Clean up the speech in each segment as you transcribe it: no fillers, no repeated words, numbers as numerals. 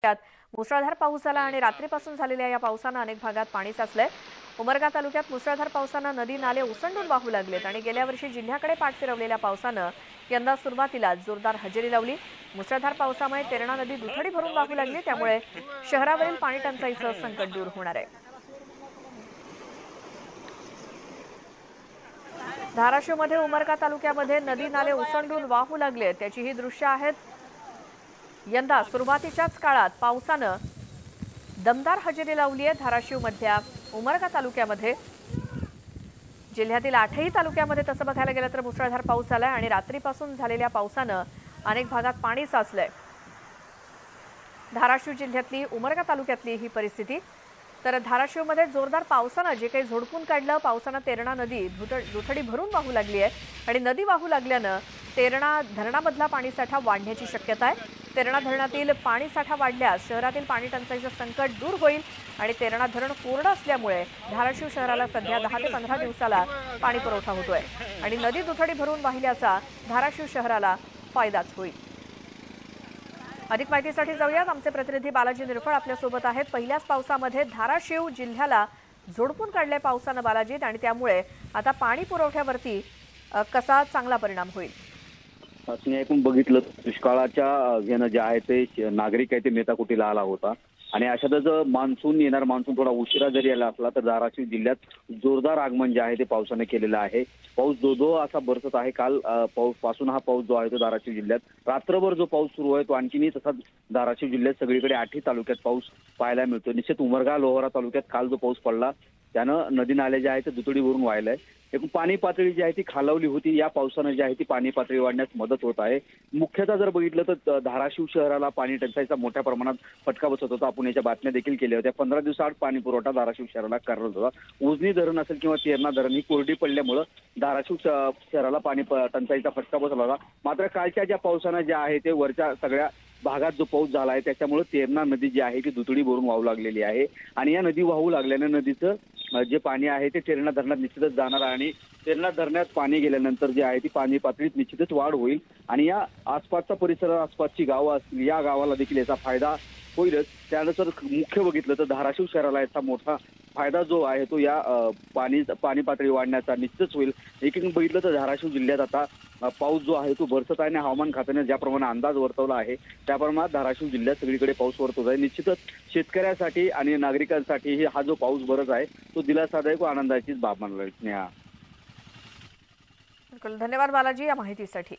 त्यात मुसळधार पाऊस झाला आणि रात्रीपासून झालेल्या या पावसाने अनेक भागात पाणी साचलंय। उमरगा तालुक्यात मुसळधार पावसाने नदी नाले ओसंडून वाहू लागलेत आणि गेल्या वर्षी जिल्ह्याकडे पाठ फिरवलेल्या पावसाने यंदा सुरुवातीला जोरदार हजेरी लावली। मुसळधार पावसामुळे तेरणा नदी दुथडी भरून वाहू लागली, त्यामुळे शहरावरील पाणी टंचाईचं संकट दूर होणार आहे। धाराशिवमध्ये उमरगा तालुक्यामध्ये नदी नाले ओसंडून वाहू लागले, त्याची ही दृश्य आहेत। यंदा सुरुवातीच्याच काळात पावसाने दमदार हजेरी लावली आहे। धाराशिवमधल्या उमरगा तालुक्यामध्ये जिल्ह्यातील 8ही तालुक्यामध्ये तसं बघायला गेलं तर मुसळधार पाऊस झालाय आणि रात्रीपासून झालेल्या पावसाने अनेक भागात पाणी साचलंय। धाराशिव जिल्ह्यातली उमरगा तालुक्यातली ही परिस्थिती। तर धाराशिवमध्ये जोरदार पावसाने जे काही झोडपून काढलं, पावसाने तेरणा नदी दुथडी भरून वाहू लागली आहे आणि नदी वाहू लागल्याने तेरणा धरणामधला पाणीसाठा वाढण्याची शक्यता आहे। तेरणा धरणातील पाणीसाठा वाढल्यास शहरातील पाणी टंचाईचं संकट दूर होईल आणि तेरणा धरण कोरडं असल्यामुळे धाराशिव शहराला सध्या 10 ते 15 दिवसाला पाणी पुरवठा होतोय आणि नदी दुथडी भरून वाहिल्याचा धाराशिव शहराला फायदाच होईल। अधिक माहितीसाठी जाऊयात, आमचे प्रतिनिधी बालाजी निरफळ आपल्या सोबत आहेत। पहिल्याच पावसामध्ये धाराशिव जिल्ह्याला झोडपून काढले पावसाने बालाजी, आणि त्यामुळे आता पाणी पुरवठ्यावरती कसा चांगला परिणाम होईल? तुम्ही ऐकून बघितलं, दुष्काळाच्या घेणं जे आहे ते नागरिक आहे ते मेटाकुटीला आला होता आणि अशातच मान्सून येणार, मान्सून थोडा उशिरा जरी आला असला तर धाराशिव जिल्ह्यात जोरदार आगमन जे आहे ते पावसाने केलेलं आहे। पाऊस दो असा बरसत आहे। काल पासून हा पाऊस जो आहे तो धाराशिव जिल्ह्यात रात्रभर जो पाऊस सुरू आहे तो आणखीनही तसाच धाराशिव जिल्ह्यात सगळीकडे 8ही तालुक्यात पाऊस पाहायला मिळतो। निश्चित उमरगा लोहारा तालुक्यात काल जो पाऊस पडला त्यानं नदी नाले जे आहे ते दुथडी भरून वाहिलंय। एकूण पाणी पातळी जी आहे ती खालावली होती, या पावसानं जी आहे ती पाणी पातळी वाढण्यास मदत होत आहे। मुख्यतः जर बघितलं तर धाराशिव शहराला पाणी टंचाईचा मोठ्या प्रमाणात फटका बसत होता। आपण याच्या बातम्या देखील केल्या होत्या। 15 दिवसाआड पाणी पुरवठा धाराशिव शहराला करत होता। उजनी धरण असेल किंवा तेरणा धरण ही कोरडी पडल्यामुळे धाराशिव शहराला पाणी टंचाईचा फटका बसला होता। मात्र कालच्या ज्या पावसानं जे आहे ते वरच्या सगळ्या भागात जो पाऊस झाला आहे त्याच्यामुळे तेरणा नदी जी आहे ती दुथडी भरून वाहू लागलेली आहे आणि या नदी वाहू लागल्याने नदीचं जे पाणी आहे ते तेरणा धरणात निश्चितच जाणार आणि तेरणा धरणात पाणी गेल्यानंतर जे आहे ती पाणी पातळीत निश्चितच वाढ होईल आणि या आसपासचा परिसर, आसपासची गावं असतील या गावाला देखील याचा फायदा होईलच। त्यानंतर मुख्य बघितलं तर धाराशिव शहराला याचा मोठा फायदा जो आहे तो या पाणी पातळी वाढण्याचा निश्चितच होईल। एकीकडे बघितलं तर धाराशिव जिल्ह्यात आता पाऊस जो आहे तो बरसत आहे आणि हवामान खात्याने ज्याप्रमाणे अंदाज वर्तवला आहे त्याप्रमाणे धाराशिव जिल्ह्यात सगळीकडे पाऊस वर्तवत आहे। निश्चितच शेतकऱ्यांसाठी आणि नागरिकांसाठी हा जो पाऊस बरस आहे तो दिलासादायक व आनंदाचीच बाब मानला स्नेहा। धन्यवाद बालाजी या माहितीसाठी।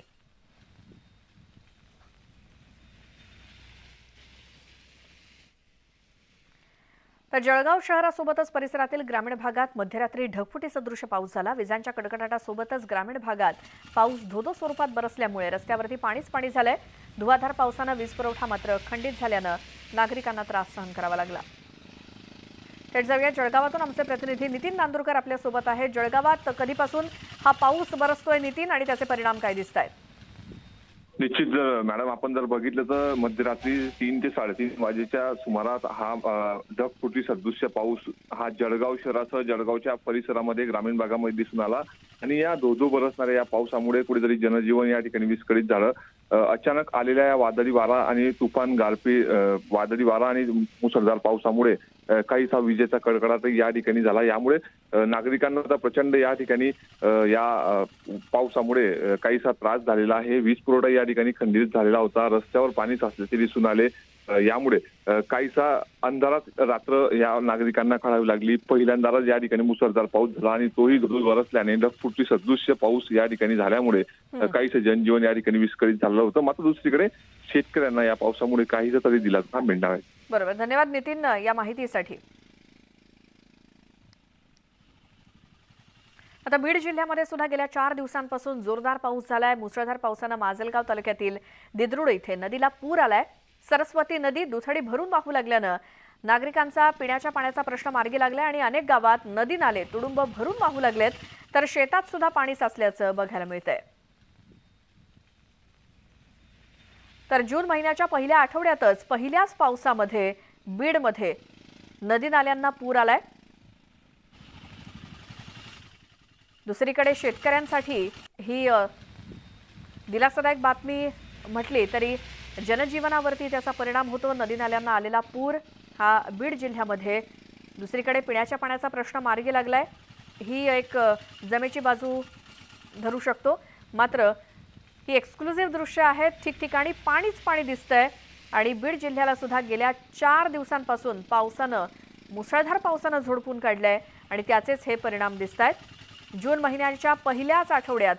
तर जळगाव शहरासोबतच परिसरातील ग्रामीण भागात मध्यरात्री ढगफुटी सदृश पाऊस झाला। विजांच्या कडकडाटासोबतच ग्रामीण भागात पाऊस धोधो स्वरूपात बरसल्यामुळे रस्त्यावरती पाणीच झालंय। धुवाधार पावसाने वीज पुरवठा मात्र खंडित झाल्याने नागरिकांना त्रास सहन करावा लागला। थेट जाऊया जळगावातून, आमचे प्रतिनिधी नितीन नांदुरकर आपल्या सोबत आहेत। जळगावात कधीपासून हा पाऊस बरसतोय नितीन, आणि त्याचे परिणाम काय दिसतायत? निश्चित मॅडम, आपण जर बघितलं तर मध्यरात्री 3 ते 3:30 वाजेच्या सुमारास हा ढगफुटी सदृश्य पाऊस हा जळगाव शहरासह जळगावच्या परिसरामध्ये ग्रामीण भागामध्ये दिसून आला आणि या धोधो बरसणाऱ्या या पावसामुळे कुठेतरी जनजीवन या ठिकाणी विस्कळीत झालं। अचानक आलेल्या या वादळी वारा आणि तुफान गारपी, वादळी वारा आणि मुसळधार पावसामुळे काहीसा विजेचा कडकडाट या ठिकाणी झाला। यामुळे नागरिकांना आता प्रचंड या ठिकाणी या पावसामुळे काहीसा त्रास झालेला आहे। वीज पुरवठा या ठिकाणी खंडित झालेला होता, रस्त्यावर पाणी साचल्याचे दिसून आले। यामुळे काहीसा अंधारात रात्र या नागरिकांना काढावी लागली। पहिल्यांदाच या ठिकाणी मुसळधार पाऊस झाला आणि तोही धोधो बरसल्याने ढगफुटी सदृश्य पाऊस या ठिकाणी झाल्यामुळे काहीसं जनजीवन या ठिकाणी विस्कळीत झालं होतं। मात्र दुसरीकडे शेतकऱ्यांना या पावसामुळे काहीसा तरी दिलासा मिळणार आहे। बरोबर, धन्यवाद नितीन या माहितीसाठी। आता बीड जिल्ह्यामध्ये सुद्धा गेल्या 4 दिवसांपासून जोरदार पाऊस झालाय। मुसळधार पावसाने माजलगाव तालुक्यातील दिद्रुड इथे नदीला पूर आलाय। सरस्वती नदी दुथडी भरून वाहू लागल्याने नागरिकांचा पिण्याच्या पाण्याचा प्रश्न मार्गी लागलाय आणि अनेक गावात नदी नाले तुडुंब भरून वाहू लागलेत, तर शेतात सुद्धा पाणी साचल्याचं बघायला मिळतंय। तर जून महिन्याच्या पहिल्या आठवड्यातच पहिल्याच पावसामध्ये बीडमध्ये नदी नाल्यांना पूर आलाय। दुसरीकडे शेतकऱ्यांसाठी ही दिलासादायक बातमी म्हटली तरी जनजीवनावरती त्याचा परिणाम होतो। नदी नाल्यांना आलेला पूर हा बीड जिल्ह्यामध्ये दुसरीकडे पिण्याच्या पाण्याचा प्रश्न मार्गी लागलाय। ही एक जमेची बाजू धरू शकतो। मात्र ही एक्सक्लुझिव्ह दृश्य आहेत, ठिकठिकाणी पाणीच पाणी दिसतंय आणि बीड जिल्ह्याला सुद्धा गेल्या 4 दिवसांपासून मुसळधार पावसानं झोडपून काढलंय आणि त्याचेच हे परिणाम दिसतायत। जून महिन्याच्या पहिल्याच आठवड्यात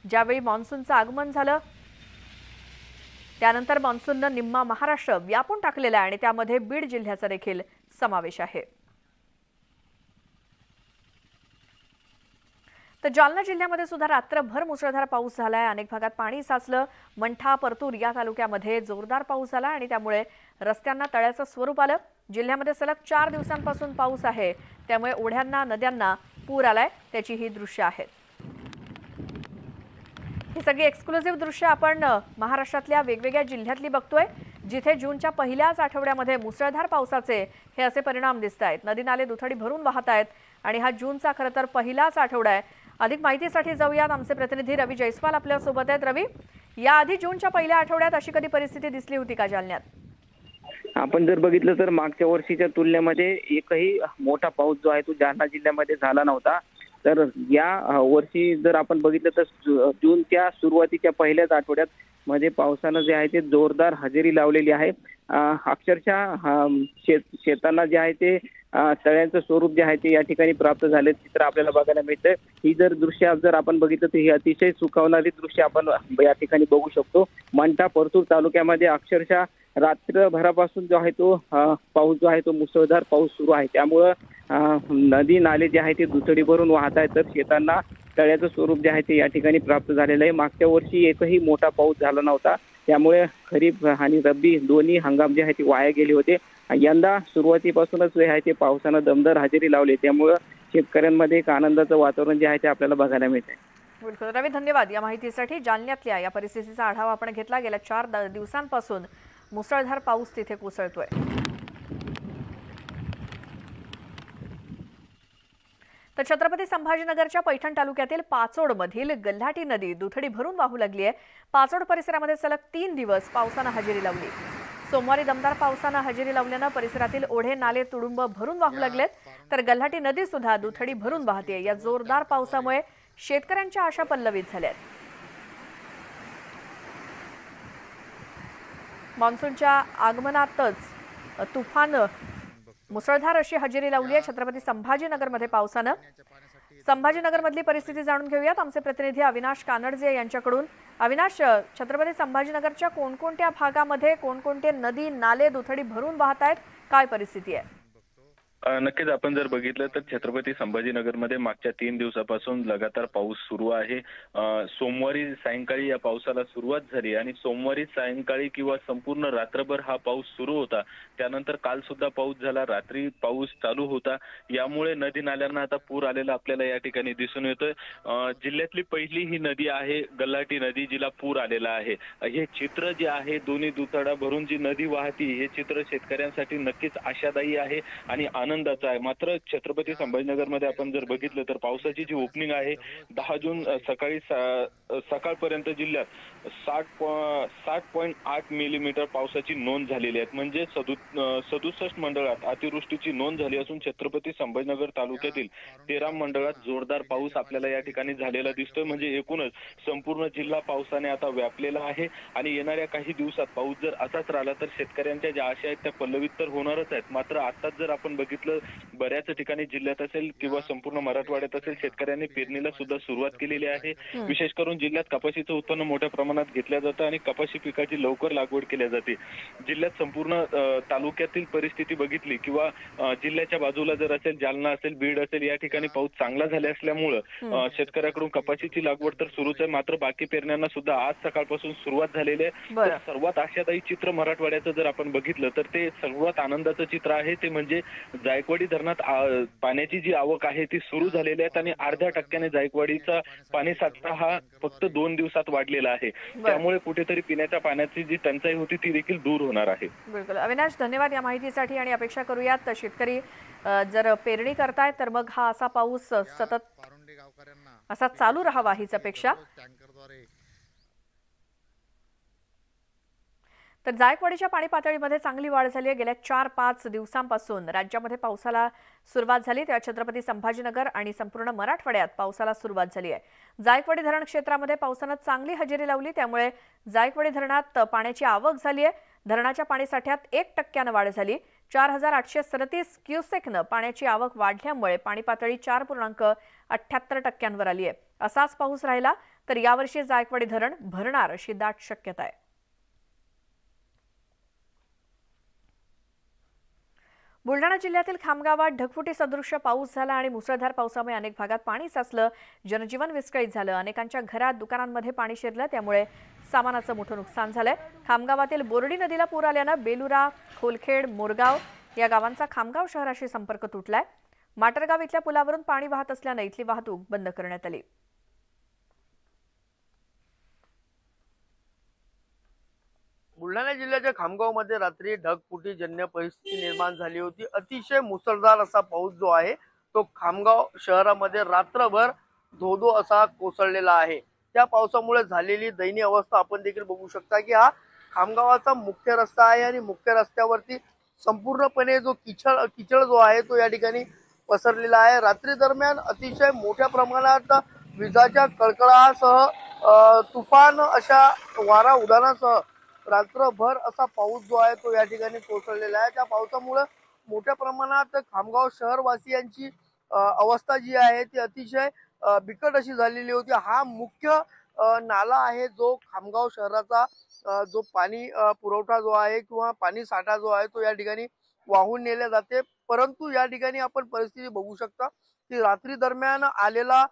ज्यावेळी मान्सूनचं आगमन झालं त्यानंतर मान्सूननं निम्मा महाराष्ट्र व्यापून टाकलेला आहे आणि त्यामध्ये बीड जिल्ह्याचा देखील समावेश आहे। तर जालना जिल्ह्यामध्ये सुद्धा रात्रभर मुसळधार पाऊस झालाय। अनेक भागात पाणी साचलं। मंठा, परतूर या तालुक्यामध्ये जोरदार पाऊस झाला आणि त्यामुळे रस्त्यांना तळ्याचं स्वरूप आलं। जिल्ह्यामध्ये सलग 4 दिवसांपासून पाऊस आहे, त्यामुळे ओढ्यांना नद्यांना पूर आलाय। त्याची ही दृश्य आहेत। ही सगळी एक्सक्लुझिव्ह दृश्य आपण महाराष्ट्रातल्या वेगवेगळ्या जिल्ह्यातली बघतोय, जिथे जूनच्या पहिल्याच आठवड्यामध्ये मुसळधार पावसाचे हे असे परिणाम दिसतायत। नदी नाले दुथडी भरून वाहत आहेत आणि हा जूनचा खरं तर पहिलाच आठवडा आहे। अधिक माहितीसाठी जाऊयात, आमचे प्रतिनिधी रवी जयस्वाल आपल्या सोबत आहेत। रवी, याआधी जूनच्या पहिल्या आठवड्यात अशी कधी परिस्थिती दिसली होती का जालन्यात? आपण जर बघितलं तर मागच्या वर्षीच्या तुलनेमध्ये एकही मोठा पाऊस जो आहे तो जालना जिल्ह्यामध्ये झाला नव्हता। तर या वर्षी जर आपण बघितलं तर जूनच्या सुरुवातीच्या पहिल्याच आठवड्यात मध्ये पावसानं जे आहे ते जोरदार हजेरी लावलेली आहे। अक्षरशः शेतांना जे आहे ते तळ्यांचं स्वरूप जे आहे ते या ठिकाणी प्राप्त झाले चित्र आपल्याला बघायला मिळतं। ही जर दृश्य जर आपण बघितलं तर ही अतिशय सुखावणारी दृश्य आपण या ठिकाणी बघू शकतो। मंठा, परतूर तालुक्यामध्ये अक्षरशः रात्रभरापासून जो आहे तो पाऊस जो आहे तो मुसळधार पाऊस सुरू आहे। त्यामुळं नदी नाले जे आहे ते दुथडी भरून वाहत आहेत, तर शेतांना तळ्याचं स्वरूप जे आहे ते या ठिकाणी प्राप्त झालेलं आहे। मागच्या वर्षी एकही मोठा पाऊस झाला नव्हता, त्यामुळे खरीप आणि रब्बी दोन्ही हंगाम जे आहे ते वाया गेले होते। यंदा सुरुवातीपासूनच जे आहे ते पावसानं दमदार हजेरी लावली, त्यामुळे शेतकऱ्यांमध्ये एक आनंदाचं वातावरण जे आहे ते आपल्याला बघायला मिळतंय। बिलकुल रवी, धन्यवाद या माहितीसाठी। जालन्यातल्या या परिस्थितीचा आढावा आपण घेतला। गेल्या 4 दिवसांपासून मुसळधार पाऊस तिथे कोसळतोय। तर छत्रपती संभाजीनगरच्या पैठण तालुक्यातील पाचोडमधील गल्हाटी नदी दुथडी भरून वाहू लागली आहे। पाचोड परिसरामध्ये सलग 3 दिवस पावसानं हजेरी लावली। सोमवारी दमदार पावसानं हजेरी लावल्यानं परिसरातील ओढे नाले तुडुंब भरून वाहू लागलेत, तर गल्हाटी नदी सुद्धा दुथडी भरून वाहते। या जोरदार पावसामुळे शेतकऱ्यांच्या आशा पल्लवित झाल्यात। मान्सूनच्या आगमनातच तुफान मुसळधार अशी हजेरी लावली आहे छत्रपती संभाजीनगरमध्ये पावसानं। संभाजीनगरमधली परिस्थिती जाणून घेऊयात आमचे प्रतिनिधी अविनाश कानडजे यांच्याकडून। अविनाश, छत्रपती संभाजीनगरच्या कोणकोणत्या भागामध्ये कोणकोणते नदी नाले दुथडी भरून वाहत आहेत, काय परिस्थिती आहे? नक्कीच आपण जर बघितलं तर छत्रपती संभाजीनगरमध्ये मागच्या 3 दिवसापासून लगातार पाऊस सुरू आहे। सोमवारी सायंकाळी या पावसाला सुरुवात झाली आणि सोमवारी सायंकाळी किंवा संपूर्ण रात्रभर हा पाऊस सुरू होता। त्यानंतर काल सुद्धा पाऊस झाला, रात्री पाऊस चालू होता। यामुळे नदी नाल्यांना आता पूर आलेला आपल्याला या ठिकाणी दिसून येतोय। जिल्ह्यातली पहिली ही नदी आहे गल्हाटी नदी, जिला पूर आलेला आहे। हे चित्र जे आहे दोन्ही दुथडा भरून जी नदी वाहती, हे चित्र शेतकऱ्यांसाठी नक्कीच आशादायी आहे आणि आनंदाचा आहे। मात्र छत्रपती संभाजीनगरमध्ये आपण जर बघितलं तर पावसाची जी ओपनिंग आहे 10 जून सकाळपर्यंत जिल्ह्यात 60.8 मिलीमीटर पावसाची नोंद झालेली आहे। म्हणजे 67 मंडळात अतिवृष्टीची नोंद झाली असून छत्रपती संभाजीनगर तालुक्यातील 13 मंडळात जोरदार पाऊस आपल्याला या ठिकाणी झालेला दिसतोय। म्हणजे एकूणच संपूर्ण जिल्हा पावसाने आता व्यापलेला आहे आणि येणाऱ्या काही दिवसात पाऊस जर असाच राहिला तर शेतकऱ्यांच्या ज्या आशा आहेत त्या पल्लवित तर होणारच आहेत। मात्र आताच जर आपण बघितलं बऱ्याच ठिकाणी जिल्ह्यात असेल किंवा संपूर्ण मराठवाड्यात असेल शेतकऱ्यांनी पेरणीला सुद्धा सुरुवात केलेली आहे। विशेष करून जिल्ह्यात कपाशीचं उत्पन्न मोठ्या प्रमाणात घेतलं जातं आणि कपाशी पिकाची लवकर लागवड केली जाते। जिल्ह्यात संपूर्ण तालुक्यातील परिस्थिती बघितली किंवा जिल्ह्याच्या बाजूला जर असेल जालना असेल बीड असेल या ठिकाणी पाऊस चांगला झाला असल्यामुळं शेतकऱ्याकडून कपाशीची लागवड तर सुरूच आहे, मात्र बाकी पेरण्यांना सुद्धा आज सकाळपासून सुरुवात झालेली आहे। सर्वात आशादायी चित्र मराठवाड्याचं जर आपण बघितलं तर ते सर्वात आनंदाचं चित्र आहे ते म्हणजे जायकवाडी धरणात पाण्याची जी आवक आहे ती सुरू झालेली आहे आणि 0.5% जायकवाडीचा पाणी साठा हा फक्त 2 दिवसात वाढलेला आहे। त्यामुळे कुठेतरी पिण्याच्या पाण्याची जी टंचाई होती ती देखील दूर होणार आहे। बिलकुल अविनाश, धन्यवाद या माहितीसाठी आणि अपेक्षा करूयात शेतकरी जर पेरणी करतायत तर मग हा असा पाऊस सतत असा चालू राहावा हीच अपेक्षा। तर जायकवाडीच्या पाणी पातळीमध्ये चांगली वाढ झाली आहे। गेल्या 4-5 दिवसांपासून राज्यामध्ये पावसाला सुरुवात झाली, तेव्हा छत्रपती संभाजीनगर आणि संपूर्ण मराठवाड्यात पावसाला सुरुवात झाली आहे। जायकवाडी धरण क्षेत्रामध्ये पावसाने चांगली हजेरी लावली, त्यामुळे जायकवाडी धरणात पाण्याची आवक झाली आहे। धरणाच्या पाणीसाठ्यात 1% वाढ झाली। 4837 क्युसेकनं पाण्याची आवक वाढल्यामुळे पाणी पातळी 4.78% आली आहे। असाच पाऊस राहिला तर यावर्षी जायकवाडी धरण भरणार अशी दाट शक्यता आहे। बुलढाणा जिल्ह्यातील खामगावात ढगफुटी सदृश्य पाऊस झाला आणि मुसळधार पावसामुळे अनेक भागात पाणी साचलं, जनजीवन विस्कळीत झालं। अनेकांच्या घरात, दुकानांमध्ये पाणी शिरलं, त्यामुळे सामानाचं मोठं नुकसान झालंय। खामगावातील बोर्डी नदीला पूर आल्यानं बेलुरा, खोलखेड, मोरगाव या गावांचा खामगाव शहराशी संपर्क तुटलाय। माटरगाव इथल्या पुलावरून पाणी वाहत असल्यानं इथली वाहतूक बंद करण्यात आली। बुलढाणा जिल्ह्याच्या खामगावमध्ये रात्री ढगफुटीजन्य परिस्थिती निर्माण झाली होती। अतिशय मुसळधार असा पाऊस जो आहे तो खामगाव शहरामध्ये रात्रभर धो असा कोसळलेला आहे। त्या पावसामुळे झालेली दयनीय अवस्था आपण देखील बघू शकता की हा खामगावाचा मुख्य रस्ता आहे आणि मुख्य रस्त्यावरती संपूर्णपणे जो किचड जो आहे तो या ठिकाणी पसरलेला आहे। रात्री दरम्यान अतिशय मोठ्या प्रमाणात विजांच्या कडकडाटासह तुफान अशा वारा उदानासह रात्रभर असा पाऊस जो आहे तो या ठिकाणी कोसळलेला आहे। त्या पावसामुळे मोठ्या प्रमाणात खामगाव शहरवासियांची अवस्था जी आहे ती अतिशय बिकट अशी झालेली होती। हा मुख्य नाला आहे जो खामगाव शहराचा जो पाणी पुरवठा जो आहे किंवा पाणी साठा जो आहे तो या ठिकाणी वाहून नेले जाते। परंतु या ठिकाणी आपण परिस्थिती बघू शकता की रात्री दरम्यान आलेला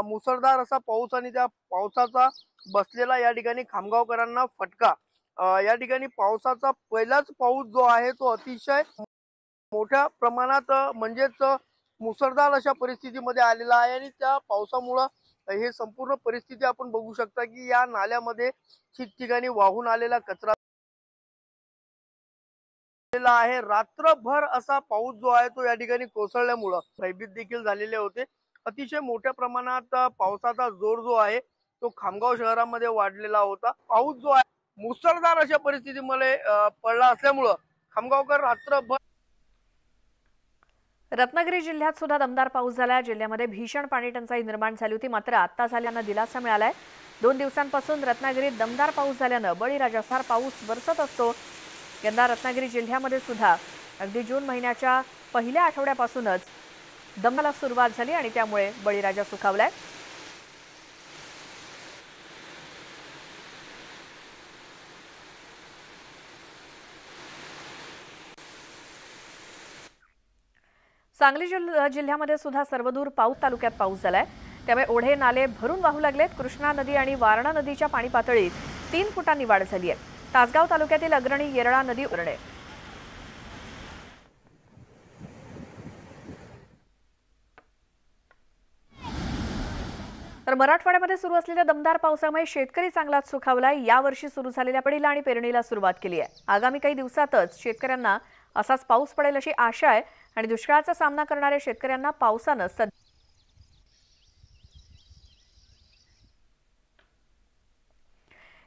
मुसळधार असा पाऊस आणि त्या पावसाचा बसलेला या ठिकाणी खामगावकरांना फटका, या ठिकाणी पावसाचा पहिलाच पाऊस जो आहे तो अतिशय मोठ्या प्रमाणात म्हणजेच मुसळधार अशा परिस्थितीमध्ये आलेला आहे आणि त्या पावसामुळे हे संपूर्ण परिस्थिती आपण बघू शकता की या नाल्यामध्ये ठिकठिकाणी वाहून आलेला कचरा आहे। रात्रभर असा पाऊस जो आहे तो या ठिकाणी कोसळल्यामुळे भयभीत देखील झालेले होते। अतिशय मोठ्या प्रमाणात पावसाचा जोर जो आहे तो खामगाव शहरामध्ये वाढलेला होता। पाऊस जो आहे मुसळधार अशा परिस्थितीमध्ये पडला असल्यामुळे खामगावकर रात्रभर। रत्नागिरी जिल्ह्यात सुद्धा दमदार पाऊस झाला। जिल्ह्यामध्ये भीषण पाणी टंचाई निर्माण झाली होती, मात्र आता झाल्यानं दिलासा मिळालाय। 2 दिवसांपासून रत्नागिरीत दमदार पाऊस झाल्यानं बळीराजासार पाऊस बरसत असतो। यंदा रत्नागिरी जिल्ह्यामध्ये सुद्धा अगदी जून महिन्याच्या पहिल्या आठवड्यापासूनच दमला सुरुवात झाली आणि त्यामुळे बळीराजा सुखावलाय। सांगली जिल्ह्यामध्ये सुद्धा सर्वदूर तालुक्यात पाऊस झालाय, त्यामुळे ओढे नाले भरून वाहू लागलेत। कृष्णा नदी आणि वारणा नदीच्या पाणी पातळीत 3 फुटांनी वाढ झाली आहे। तासगाव तालुक्यातील अग्रणी येरळा नदी उरणे। तर मराठवाड्यामध्ये सुरू असलेल्या दमदार पावसामुळे शेतकरी चांगलाच सुखावलाय। यावर्षी सुरू झालेल्या पडीला आणि पेरणीला सुरुवात केली आहे। आगामी काही दिवसातच शेतकऱ्यांना असाच पाऊस पडेल अशी आशा आहे आणि दुष्काळाचा सामना करणाऱ्या शेतकऱ्यांना पावसानं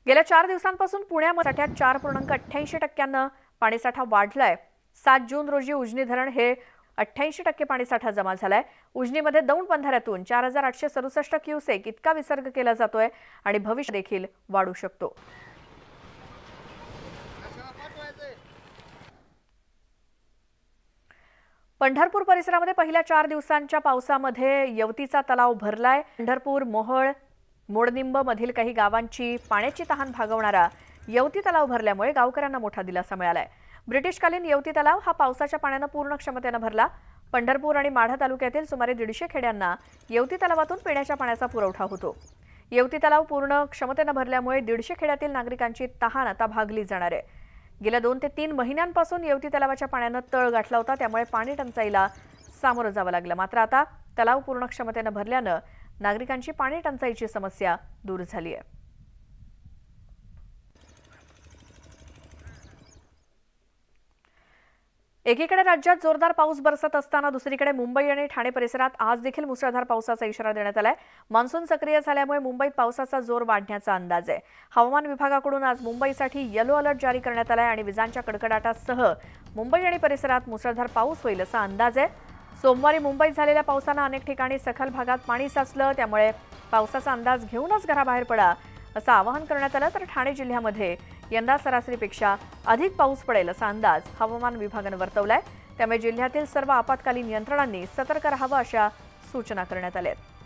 गेल्या 4 दिवसांपासून पुण्यामध्ये 4.88% पाणीसाठा वाढलाय। 7 जून रोजी उजनी धरण हे 88% पाणीसाठा जमा झालाय। उजनीमध्ये दौंड बंधाऱ्यातून 4867 क्युसेक इतका विसर्ग केला जातोय आणि भविष्य देखील वाढू शकतो। पंढरपूर परिसरामध्ये पहिल्या 4 दिवसांच्या पावसामध्ये येवतीचा तलाव भरलाय। पंढरपूर, मोहोळ, मोडनिंब मधील काही गावांची पाण्याची तहान भागवणारा येवती तलाव भरल्यामुळे गावकऱ्यांना मोठा दिलासा मिळालाय। ब्रिटिशकालीन येवती तलाव हा पावसाच्या पाण्याने पूर्ण क्षमतेने भरला। पंढरपूर आणि माढा तालुक्यातील सुमारे 150 खेड्यांना येवती तलावातून पिण्याच्या पाण्याचा पुरवठा होतो। येवती तलाव पूर्ण क्षमतेने भरल्यामुळे 150 खेड्यातील नागरिकांची तहान आता भागली जाणार आहे। गेल्या 2 ते 3 महिन्यांपासून येवती तलावाच्या पाण्याने तळ गाठला होता, त्यामुळे पाणी टंचाईला सामोरं जावं लागलं। मात्र आता तलाव पूर्ण क्षमतेने भरल्याने नागरिकांची पाणी टंचाईची समस्या दूर झाली आहे। एकीकडे राज्यात जोरदार पाऊस बरसत असताना दुसरीकडे मुंबई आणि ठाणे परिसरात आज देखील मुसळधार पावसाचा इशारा देण्यात आलाय। मान्सून सक्रिय झाल्यामुळे मुंबईत पावसाचा जोर वाढण्याचा अंदाज आहे। हवामान विभागाकडून आज मुंबईसाठी येलो अलर्ट जारी करण्यात आलाय आणि विजांच्या कडकडाटासह मुंबई आणि परिसरात मुसळधार पाऊस होईल असा अंदाज आहे। सोमवारी मुंबईत झालेल्या पावसानं अनेक ठिकाणी सखल भागात पाणी साचलं, त्यामुळे पावसाचा अंदाज घेऊनच घराबाहेर पडा असं आवाहन करण्यात आलं। तर ठाणे जिल्ह्यामध्ये यंदा सरासरीपेक्षा अधिक पाऊस पडेल असा अंदाज हवामान विभागानं वर्तवलाय। त्यामुळे जिल्ह्यातील सर्व आपत्कालीन यंत्रणांनी सतर्क राहावं अशा सूचना करण्यात आल्या आहेत।